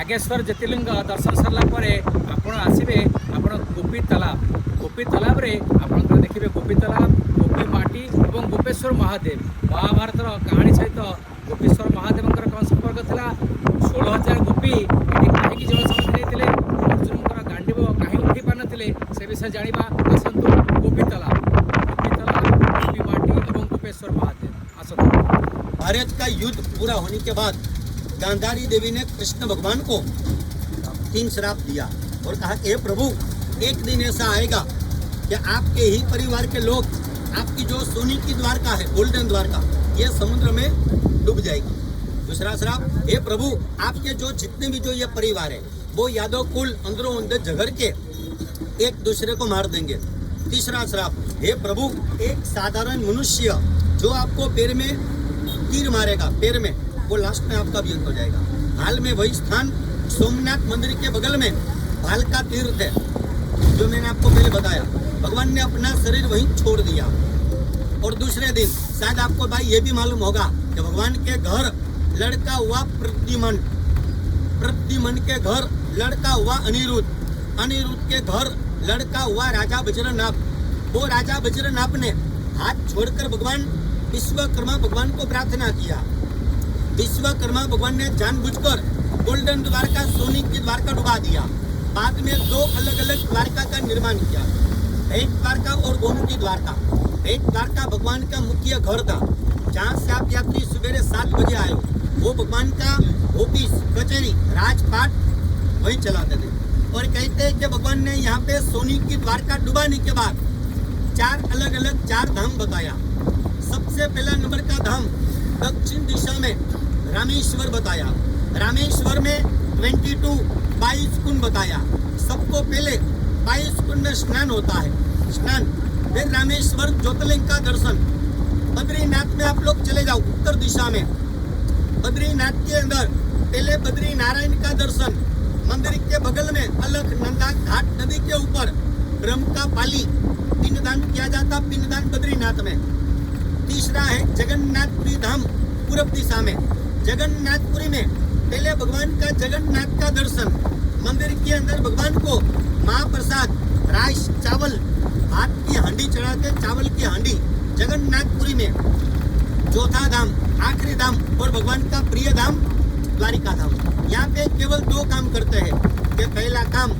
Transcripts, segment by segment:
नागेश्वर ज्योतिर्लिंग दर्शन सरला आपण आसबे आपण गोपी तालाब रे आपण देखिए गोपी तालाब गोपी माटी और गोपेश्वर महादेव महाभारत कहानी सहित गोपेश्वर महादेव कौन संपर्क था 16,000 गोपी कहीं जल समाधि नहीं अर्जुन गांडीव कहीं उठी पार नी से विषय जाना आसतु गोपी तालाब गोपी माटी और गोपेश्वर महादेव आसतु। भारत का युद्ध पूरा होने के बाद गांधारी देवी ने कृष्ण भगवान को 3 श्राप दिया और कहा हे प्रभु, एक दिन ऐसा आएगा कि आपके ही परिवार के लोग, आपकी जो सोने की द्वारका है, गोल्डन द्वारका, ये समुद्र में डूब जाएगी। दूसरा श्राप, हे प्रभु, आपके जो जितने भी जो ये परिवार है वो यादव कुल अंदरों अंदर झगड़ के एक दूसरे को मार देंगे। तीसरा श्राप, हे प्रभु, एक साधारण मनुष्य जो आपको पैर में तीर मारेगा, पैर में, वो लास्ट में आपका भी अंत हो जाएगा। हाल में वही स्थान सोमनाथ मंदिर के बगल में भालका तीर्थ है, जो मैंने आपको पहले बताया। भगवान ने अपना शरीर वहीं छोड़ दिया। और दूसरे दिन शायद आपको भाई ये भी मालूम होगा कि भगवान के घर लड़का हुआ प्रद्युम्न, प्रद्युम्न के घर लड़का हुआ अनिरुद्ध, अनिरुद्ध के घर लड़का हुआ राजा वज्रनाभ। वो राजा वज्रनाभ ने हाथ छोड़कर भगवान विश्वकर्मा भगवान को प्रार्थना किया। विश्वकर्मा भगवान ने जानबूझकर गोल्डन द्वारका, सोने की द्वारका डुबा दिया। बाद में 2 अलग अलग द्वारका का निर्माण किया, भेंट द्वारका और गोमुखी द्वारका। भेंट द्वारका भगवान का मुख्य घर था, जहाँ से आप यात्री सवेरे 7 बजे आए, वो भगवान का ऑफिस, कचहरी, राजपाट वहीं चलाते थे। और कहते हैं कि भगवान ने यहाँ पे सोने की द्वारका डुबाने के बाद 4 अलग अलग 4 धाम बताया। सबसे पहला नंबर का धाम दक्षिण दिशा में रामेश्वर बताया। रामेश्वर में 22 कुंड बताया। सबको पहले 22 कुंड में स्नान होता है, स्नान। फिर रामेश्वर ज्योतिर्लिंग का दर्शन। बद्रीनाथ में आप लोग चले जाओ, उत्तर दिशा में बद्रीनाथ के अंदर पहले बद्री नारायण का दर्शन। मंदिर के बगल में अलकनंदा घाट नदी के ऊपर ब्रह्म का पाली पिंडदान किया जाता, पिंडदान बद्रीनाथ में। तीसरा है जगन्नाथपुरी धाम, पूर्व दिशा में। जगन्नाथपुरी में पहले भगवान का जगन्नाथ का दर्शन। मंदिर के अंदर भगवान को महाप्रसाद, राइस, चावल, भात की हांडी चढ़ाते, चावल की हांडी। जगन्नाथपुरी में चौथा धाम, आखिरी धाम और भगवान का प्रिय धाम द्वारिका धाम। यहाँ पे केवल 2 काम करते हैं कि पहला काम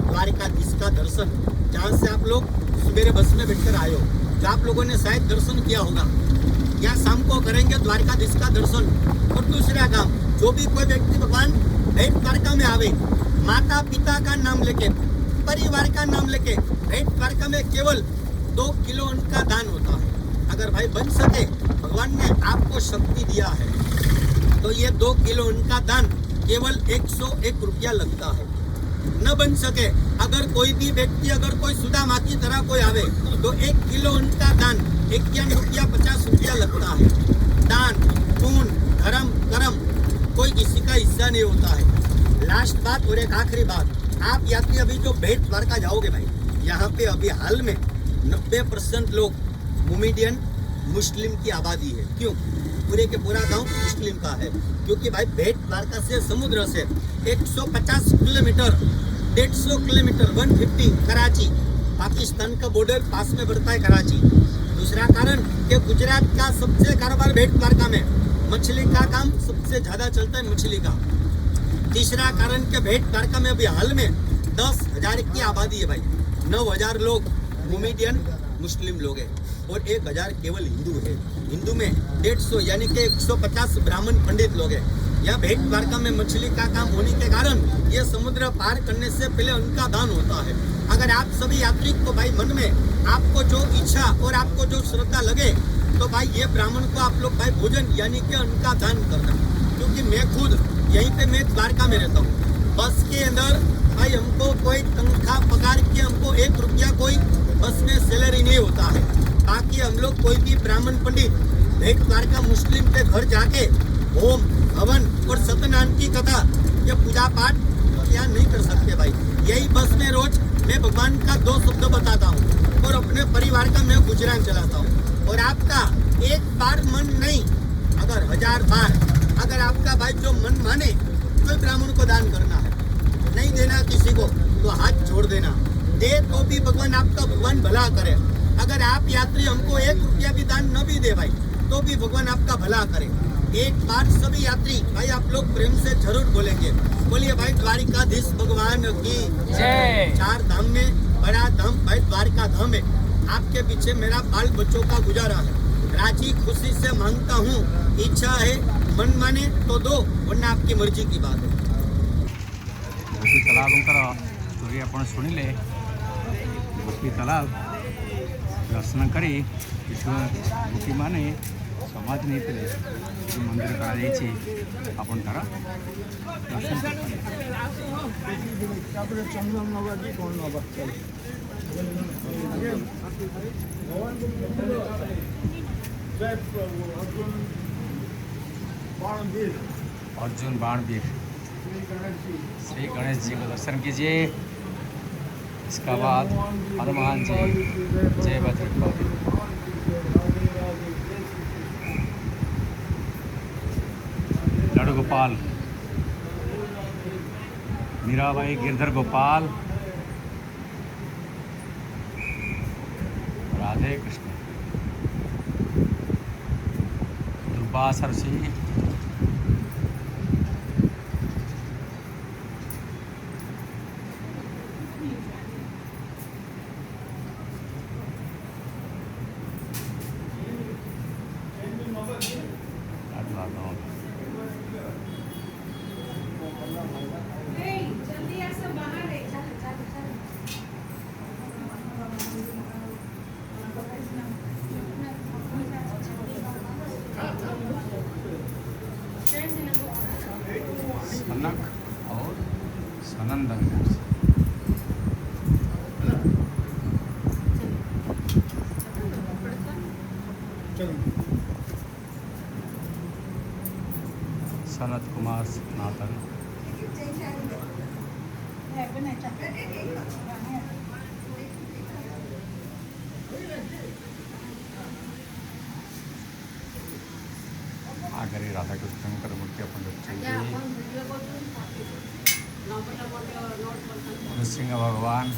द्वारिकाधीश का दर्शन, जहाँ से आप लोग सवेरे बस में बैठकर आए हो, जो आप लोगों ने शायद दर्शन किया होगा। या शाम को करेंगे द्वारिकाधीश का दर्शन। और दूसरा काम, जो भी कोई व्यक्ति भगवान भेंट द्वारका में आवे, माता पिता का नाम लेके, परिवार का नाम लेके, भेंट द्वारका में केवल 2 किलो अन्न का दान होता है। अगर भाई बन सके, भगवान ने आपको शक्ति दिया है, तो ये 2 किलो अन्न का दान केवल 101 रुपया लगता है। न बन सके, अगर कोई भी व्यक्ति, अगर कोई सुदामा की तरह कोई आवे, तो 1 किलो अन्न का दान 51 रुपया 50 रुपया लगता है। दान, पुण्य, धर्म, कर्म कोई किसी का हिस्सा नहीं होता है। लास्ट बात और एक आखिरी बात, आप यात्री अभी जो भेंट द्वारका जाओगे भाई, यहाँ पे अभी हाल में 90% लोग मोमेडियन मुस्लिम की आबादी है। क्यों? पूरे के पूरा गांव मुस्लिम का है, क्योंकि भाई भेंट द्वारका से समुद्र से 150 किलोमीटर, 150 किलोमीटर, 150 कराची, पाकिस्तान का बॉर्डर पास में पड़ता है कराची। दूसरा कारण कि गुजरात का सबसे कारोबार भेंट द्वारका में, मछली का काम सबसे ज्यादा चलता है, मछली का। तीसरा कारण कि भेंट द्वारका में अभी हाल में 10,000 की आबादी है भाई। 9,000 लोग मोमेडियन मुस्लिम लोग हैं और 1,000 केवल हिंदू है। हिंदू में 150 यानी कि 150 ब्राह्मण पंडित लोग हैं। यह भेंट द्वारका में मछली का काम होने के कारण ये समुद्र पार करने से पहले उनका दान होता है। अगर आप सभी यात्री को भाई मन में आपको जो इच्छा और आपको जो श्रद्धा लगे, तो भाई ये ब्राह्मण को आप लोग भाई भोजन यानी कि उनका दान करना। क्योंकि मैं खुद यहीं पे मैं द्वारका में रहता हूँ। बस के अंदर भाई हमको कोई तनख्वाह पगार के हमको 1 रुपया कोई बस में सैलरी नहीं होता है। बाकी हम लोग कोई भी ब्राह्मण पंडित भेंट द्वारका मुस्लिम के घर जाके होम, हवन और सत्यनारायण की कथा, ये पूजा पाठ यहाँ नहीं कर सकते भाई। यही बस में रोज मैं भगवान का 2 शब्द बताता हूँ और अपने परिवार का मैं गुजरान चलाता हूँ। और आपका एक बार मन नहीं, अगर 1000 बार अगर आपका भाई जो मन माने, कोई ब्राह्मण को को दान करना है, नहीं देना किसी को तो हाथ छोड़ देना। दे तो भी भगवान आपका भगवान भला करे। अगर आप यात्री हमको 1 रुपया भी दान न भी दे भाई तो भी भगवान आपका भला करे। एक बार सभी यात्री भाई आप लोग प्रेम से जरूर बोलेंगे, बोलिए भाई द्वारिकाधीश भगवान की जय। 4 धाम में बड़ा धाम भाई द्वारिका धाम है। आपके पीछे मेरा बाल बच्चों का गुजारा है। राजी खुशी से मांगता हूँ, इच्छा है मन माने तो दो, वरना आपकी मर्जी की बात है। गोपी तालाबंकर स्टोरी आपण शुणिले। गोपी तालाब दर्शन करी गोपी माने समाज नहीं मंदिर करा आपण तार दर्शन अर्जुन बाणवीर श्री गणेश जी को दर्शन कीजिए। इसका बाद हनुमान जी, जय बजरंगबली। लड्डू गोपाल, मीराबाई, गिरधर गोपाल, राधे कृष्ण, दुर्वासा ऋषि, सनक और सनंदन। सनत कुमार सनातन, आगरी राधा कृष्णकर मूर्ति आपण नृसिंह भगवान,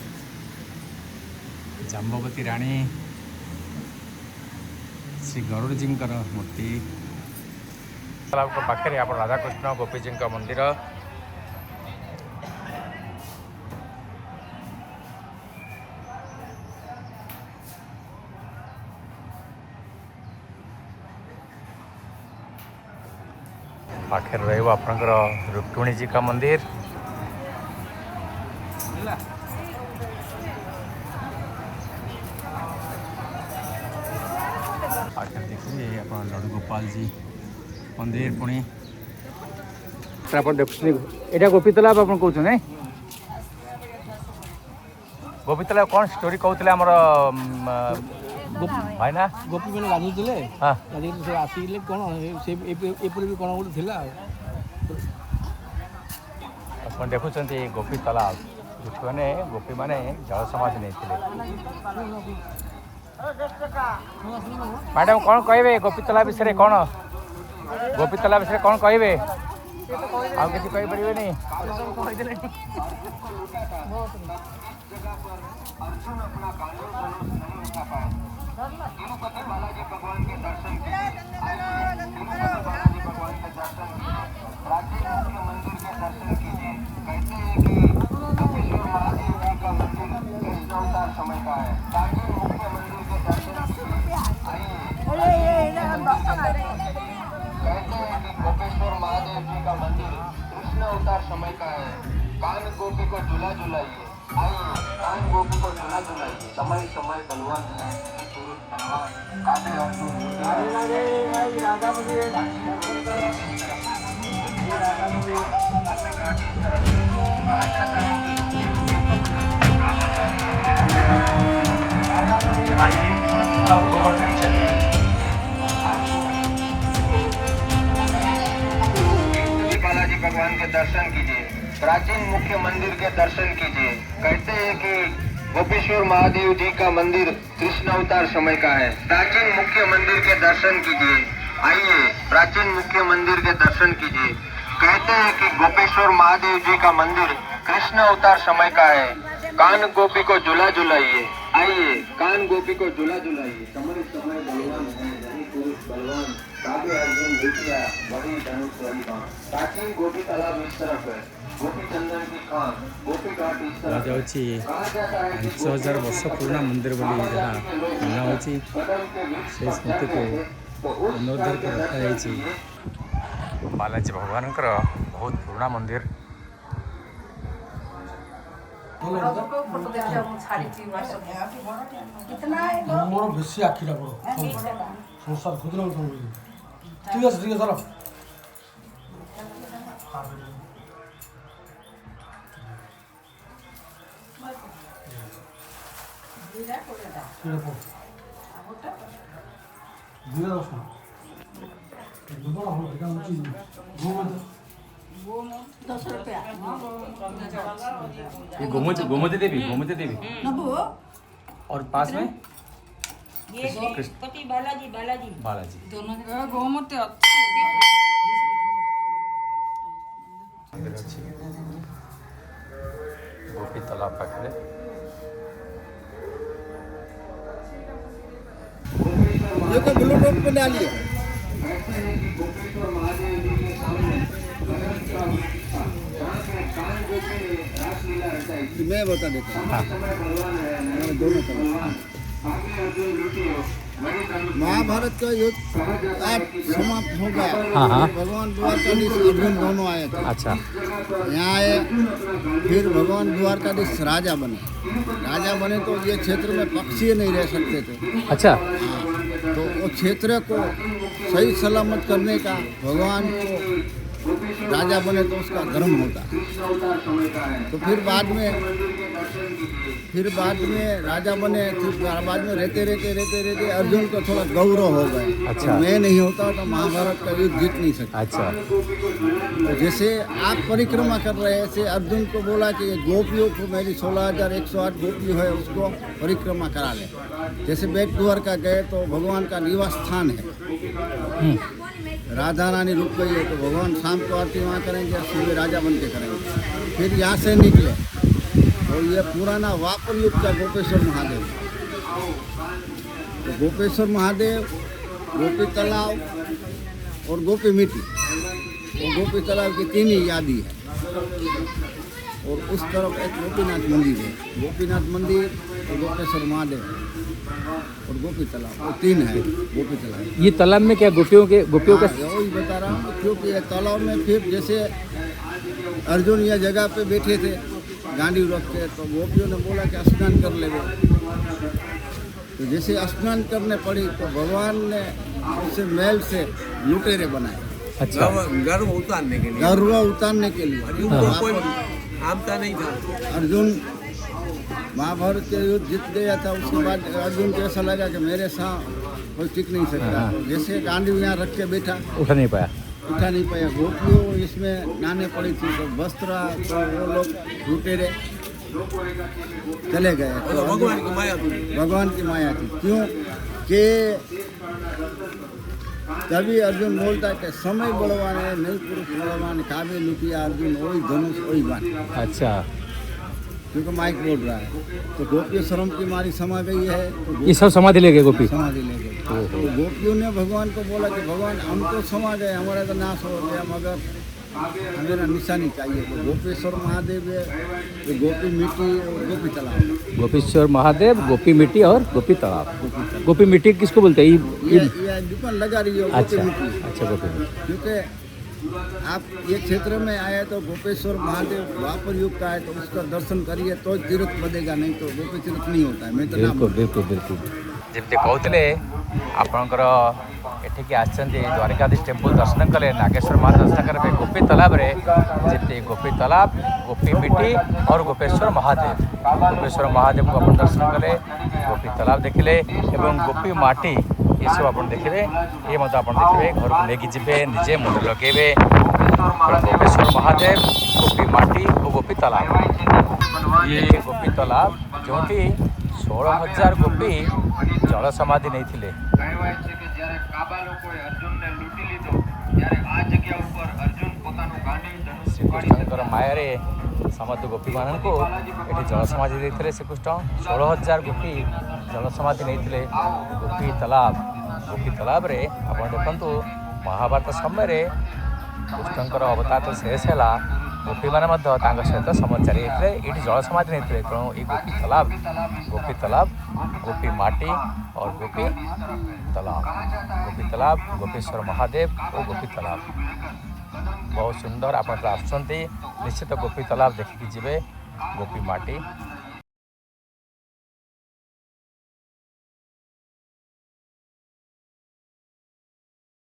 जाम्बवती राणी, श्री गरुड़ जी मूर्ति। तालाब को पाखे आप राधाकृष्ण गोपी जी का मंदिर। पाखे रहा आपणकर रुक्मिणी जी का मंदिर। आगे देखिए आप लड्डू गोपाल जी मंदिर पुणी आप देखुं यहाँ गोपी तालाब आप कौन नहीं गोपी तालाब कौन स्टोरी कहते आमर भाई ना गोपी मैंने गाधुले हाँ से आसिले कौन एपरी भी कौन गोटे थिला आप देखुं गोपी तालाब मैंने गोपी मैंने जल समाज नहीं थे। मैडम कौन कहे गोपी तालाब विषय कौन गोपी तालाब विषय कौन कहे आउ किसी कही पारे नहीं गोपेश्वर महादेव जी का मंदिर कृष्ण अवतार समय का है। कान गोपी को झूला झुलाइए, आइए कान गोपी को झूला झुलाइए। समय समय बलवान है। बालाजी भगवान के दर्शन कीजिए, प्राचीन मुख्य मंदिर के दर्शन कीजिए। कहते हैं कि गोपेश्वर महादेव जी का मंदिर कृष्ण अवतार समय का है। प्राचीन मुख्य मंदिर के दर्शन कीजिए, आइए प्राचीन मुख्य मंदिर के दर्शन कीजिए। कहते हैं कि गोपेश्वर महादेव जी का मंदिर कृष्ण अवतार समय का है। कान गोपी को झूला झुलाइए, आइए कान गोपी को झूला झुलाइए। समय समय बलवान है, धनी पुरुष बलवान, काव्य अर्जुन विद्या वही धनुष वही बाण। प्राचीन गोपी तालाब इस तरफ है, गोपी चंदन की खान, गोपी घाट इस तरफ है। ଯାଉଛି कहा जाता है कि 5000 ବର୍ଷ ପୁରୁଣା ମନ୍ଦିର ବୋଲି ଯାହା ମନା ହେଉଛି ସେ ସ୍ମୃତିକୁ ପୁନରୁଦ୍ଧାର କରି ରଖାଯାଇଛି। ବାଲାଜୀ ଭଗବାନଙ୍କର ବହୁତ ପୁରୁଣା ମନ୍ଦିର। ମୋର ବେଶୀ ଆଖିଟା ବଡ଼ ସଂସାର ଖୋଜିଲା ଠିକ୍ ଅଛି ଚାଲ ये गोमती देवी और पास में ये पति बालाजी बालाजी गोमती मंदिर अच्छी गोपी तालाब पाखे ये को ब्लूटूथ पे डालिए। गोपेश्वर महादेव जी के सामने कान गोपी ने रासलीला रचाई थी। मैं बता देता हूँ। समय बलवान है, दोनों तरफ आगे अर्जुन लुटियो वही धनुष। महाभारत का युद्ध आज समाप्त हो गया। हाँ, हाँ। भगवान द्वारकाधीश अर्जुन दोनों आए थे। अच्छा यहाँ आए, फिर भगवान द्वारकाधीश राजा बने। राजा बने तो ये क्षेत्र में पक्षी नहीं रह सकते थे। अच्छा तो वो क्षेत्र को सही सलामत करने का भगवान को राजा बने तो उसका धर्म होता। तो फिर बाद में राजा बने, फिर बाद में रहते अर्जुन को थोड़ा गौरव हो गए। अच्छा। तो मैं नहीं होता तो महाभारत का युद्ध जीत नहीं सकता। अच्छा तो जैसे आप परिक्रमा कर रहे हैं, ऐसे अर्जुन को बोला कि ये गोपियों को मेरी 16,108 गोपी है उसको परिक्रमा करा ले। जैसे बेट द्वारका गए तो भगवान का निवास स्थान है। राधा रानी रुक गई है तो भगवान शाम को आरती वहाँ करेंगे, सुबह राजा बन के करेंगे। फिर यहाँ से निकले और ये पुराना वापर युग का गोपेश्वर महादेव। तो गोपेश्वर महादेव, गोपी तालाब और गोपी मिट्टी, वो गोपी तालाब की 3 ही यादी है। और उस तरफ एक गोपीनाथ मंदिर है, गोपीनाथ मंदिर और गोपेश्वर महादेव और गोपी तालाब, वो 3 है गोपी तालाब। ये तालाब में क्या गोपियों का वही बता रहा हूँ, क्योंकि ये तालाब में फिर जैसे अर्जुन यह जगह पे बैठे थे गांडी रख के, तो गोपियों ने बोला कि स्नान कर ले। तो जैसे स्नान करने पड़ी तो भगवान ने उसे मैल से लुटेरे बनाए। अच्छा गर्व उतारने के लिए गर्व उतारने के लिए। आमता नहीं था। अर्जुन महाभारत के युद्ध जीत गया था। उसके बाद अर्जुन को ऐसा लगा कि मेरे साथ कोई टिक नहीं सकता। जैसे गांडी यहाँ रख के बैठा, उठा नहीं पाया। गोपियों इसमें नाने पड़ी थी तो वस्त्र, तो वो लोग लुटेरे चले गए। तो भगवान की माया थी। क्यों कि तभी अर्जुन बोलता है कि समय बलवान है, नहीं पुरुष बलवान, काव्य लुटिया अर्जुन वही धनुष वही बाण। अच्छा क्योंकि माइक बोल रहा है तो गोपियों शर्म की मारी समा गई है। तो ये सब समाधि ले गए गोपी। समाधि ले गए। तो गोपियों ने भगवान को बोला कि भगवान हम तो समा गए, हमारा तो नाश हो गया, मगर हमें निशानी चाहिए। तो गोपेश्वर महादेव है, तो गोपी मिट्टी और गोपी तालाब। गोपेश्वर महादेव, गोपी मिट्टी और गोपी तालाब। गोपी मिट्टी किसको बोलते हैं? ये दुकान लगा रही है गोपी मिट्टी। अच्छा गोपी मिट्टी। क्योंकि आप ये क्षेत्र में आए तो गोपेश्वर महादेव वापर युग का है, तो उसका दर्शन करिए तो तीर्थ बनेगा, नहीं तो गोपी तीर्थ नहीं होता है। मैं तो बिल्कुल बिल्कुल बिल्कुल जमी कहते आपणकर एठिकी आसछन्ति द्वारिकाधीश टेम्पल दर्शन कले, नागेश्वर महा दर्शन करेंगे गोपी तालाब रे जमी गोपी तालाब, गोपी मिट्टी और गोपेश्वर महादेव को अपन दर्शन कले, गोपी तालाब देखिले एवं गोपी माटी ये सब आप देखिए। ये मत आप देखिए घर को लेकिन जीवे निजे मुंड लगे गोपेश्वर महादेव, गोपी माटी और गोपी तालाब। ये गोपी तालाब जो 16,000 गोपी जल समाधि नहीं थिले। કહેવાય છે કે જ્યારે કાબા લોકોએ અર્જુનને લૂંટી લીધો ત્યારે આ જગ્યા ઉપર અર્જુન પોતાનું ગાંડી ଶ୍ରୀକୃଷ୍ଣଙ୍କର ମାୟାରେ ସମସ୍ତ ଗୋପୀମାନଙ୍କୁ ଏଠି ଜଳ ସମାଧି ଦେଇଥିଲେ। ଶ୍ରୀକୃଷ୍ଣ 16,000 ଗୋପୀ ଜଳ ସମାଧି ନେଇଥିଲେ ଗୋପୀ ତାଲାବରେ। ଆପଣ ଦେଖନ୍ତୁ ମହାଭାରତ ସମୟରେ କୃଷ୍ଣଙ୍କର ଅବତାର ଶେଷ ହେଲା, ଗୋପୀମାନେ ମଧ୍ୟ ତାଙ୍କ ସହିତ ସମଚାରୀ ହେଇଥିଲେ, ଏଇଠି ଜଳ ସମାଧି ନେଇଥିଲେ। ତେଣୁ ଏଇ ଗୋପୀ ତାଲାବ ଗୋପୀ ମାଟି और ଗୋପୀ ତାଲାବ ଗୋପେଶ୍ୱର ମହାଦେବ ଓ ଗୋପୀ ତାଲାବ ବହୁତ ସୁନ୍ଦର। ଆପଣ ଆସୁଛନ୍ତି ନିଶ୍ଚିତ ଗୋପୀ ତାଲାବ ଦେଖିକି ଯିବେ। ଗୋପୀ ମାଟି